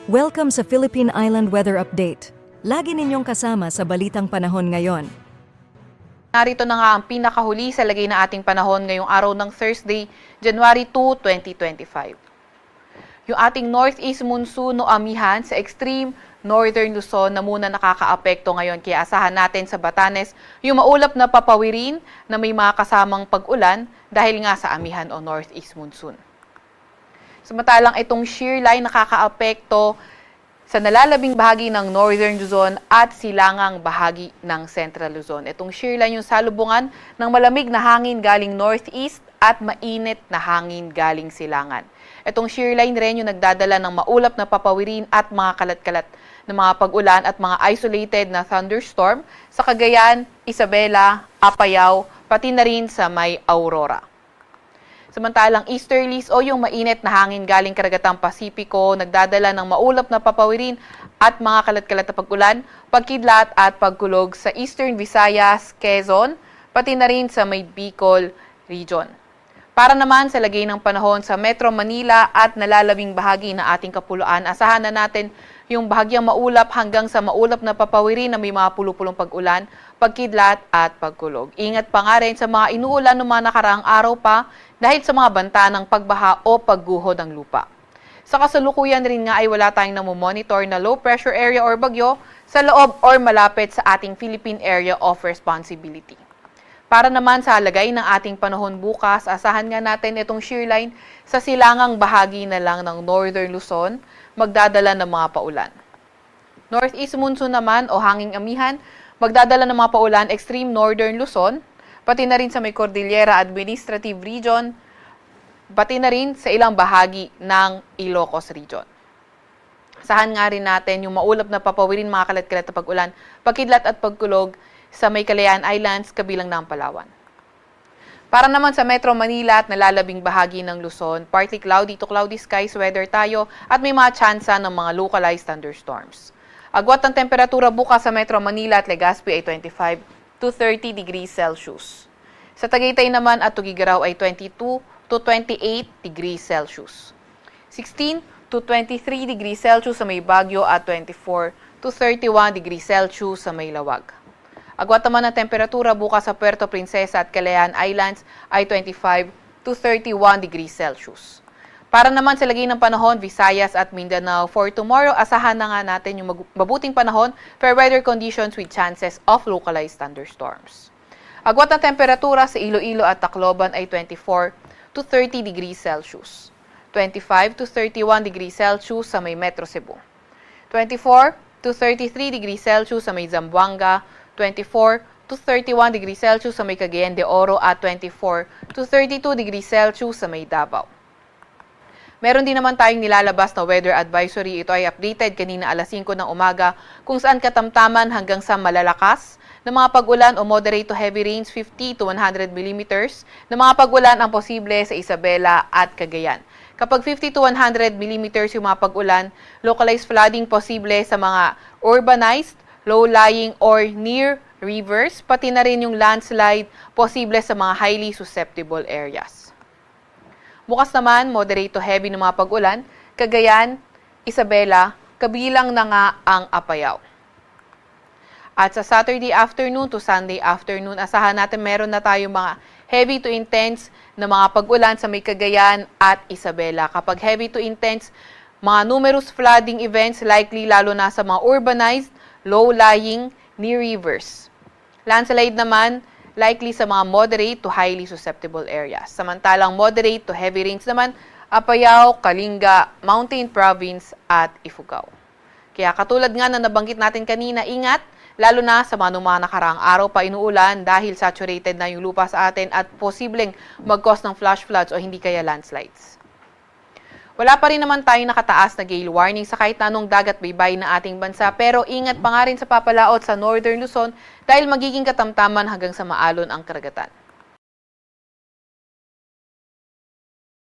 Welcome sa Philippine Island Weather Update. Lagi ninyong kasama sa Balitang Panahon ngayon. Narito na nga ang pinakahuli sa lagay na ating panahon ngayong araw ng Thursday, January 2, 2025. Yung ating northeast monsoon o amihan sa extreme northern Luzon na muna nakakaapekto ngayon. Kaya asahan natin sa Batanes yung maulap na papawirin na may mga kasamang pag-ulan dahil nga sa amihan o northeast monsoon. Samantalang itong shear line nakakaapekto sa nalalabing bahagi ng Northern Luzon at silangang bahagi ng Central Luzon. Itong shear line yung salubungan ng malamig na hangin galing northeast at mainit na hangin galing silangan. Itong shear line rin yung nagdadala ng maulap na papawirin at mga kalat-kalat na mga pag-ulan at mga isolated na thunderstorm sa Cagayan, Isabela, Apayao, pati na rin sa may Aurora. Samantalang easterlies o yung mainit na hangin galing karagatang Pasipiko, nagdadala ng maulap na papawirin at mga kalat-kalat na pag-ulan, pagkidlat at pagkulog sa Eastern Visayas, Quezon, pati na rin sa may Bicol region. Para naman sa lagay ng panahon sa Metro Manila at nalalabing bahagi ng ating kapuluan, asahan na natin yung bahagyang maulap hanggang sa maulap na papawirin na may mga pulupulong pag-ulan, pagkidlat at pagkulog. Ingat pa nga rin sa mga inuulan ng mga nakaraang araw pa dahil sa mga banta ng pagbaha o pagguho ng lupa. Sa kasalukuyan rin nga ay wala tayong namomonitor na low pressure area or bagyo sa loob or malapit sa ating Philippine Area of Responsibility. Para naman sa lagay ng ating panahon bukas, asahan nga natin itong shear line sa silangang bahagi na lang ng Northern Luzon, magdadala ng mga paulan. Northeast monsoon naman o hanging amihan, magdadala ng mga paulan extreme Northern Luzon, pati na rin sa may Cordillera Administrative Region, pati na rin sa ilang bahagi ng Ilocos Region. Asahan nga rin natin yung maulap na papawirin, mga kalat-kalat na pag-ulan, pagkidlat at pagkulog sa may Kalayaan Islands, kabilang ng Palawan. Para naman sa Metro Manila at nalalabing bahagi ng Luzon, partly cloudy to cloudy skies weather tayo at may mga tsansa ng mga localized thunderstorms. Agwat ng temperatura bukas sa Metro Manila at Legazpi ay 25 to 30 degrees Celsius. Sa Tagaytay naman at Tugigaraw ay 22 to 28 degrees Celsius. 16 to 23 degrees Celsius sa may Baguio at 24 to 31 degrees Celsius sa may Lawag. Agwat naman ang temperatura bukas sa Puerto Princesa at Kalayaan Islands ay 25 to 31 degrees Celsius. Para naman sa lagay ng panahon, Visayas at Mindanao, for tomorrow, asahan na nga natin yung mabuting panahon, fair weather conditions with chances of localized thunderstorms. Agwat ng temperatura sa Iloilo at Tacloban ay 24 to 30 degrees Celsius. 25 to 31 degrees Celsius sa may Metro Cebu. 24 to 33 degrees Celsius sa may Zamboanga, 24 to 31 degrees Celsius sa may Cagayan de Oro at 24 to 32 degrees Celsius sa may Davao. Meron din naman tayong nilalabas na weather advisory. Ito ay updated kanina alas 5 ng umaga kung saan katamtaman hanggang sa malalakas na mga pag-ulan o moderate to heavy rains 50 to 100 millimeters na mga pag-ulan ang posible sa Isabela at Cagayan. Kapag 50 to 100 millimeters yung mga pag-ulan, localized flooding posible sa mga urbanized, low-lying or near rivers, pati na rin yung landslide posible sa mga highly susceptible areas. Bukas naman, moderate to heavy ng mga pag-ulan, Cagayan, Isabela, kabilang na nga ang Apayao. At sa Saturday afternoon to Sunday afternoon, asahan natin meron na tayong mga heavy to intense na mga pag-ulan sa may Cagayan at Isabela. Kapag heavy to intense, mga numerous flooding events likely lalo na sa mga urbanized, low-lying, near rivers. Landslide naman, likely sa mga moderate to highly susceptible areas. Samantalang moderate to heavy rains naman, Apayao, Kalinga, Mountain Province at Ifugao. Kaya katulad nga na nabanggit natin kanina, ingat, lalo na sa mga nakaraang araw pa inuulan dahil saturated na yung lupa sa atin at posibleng mag-cause ng flash floods o hindi kaya landslides. Wala pa rin naman tayong nakataas na gale warning sa kahit anong dagat baybay na ating bansa, pero ingat pa nga rin sa papalaot sa Northern Luzon dahil magiging katamtaman hanggang sa maalon ang karagatan.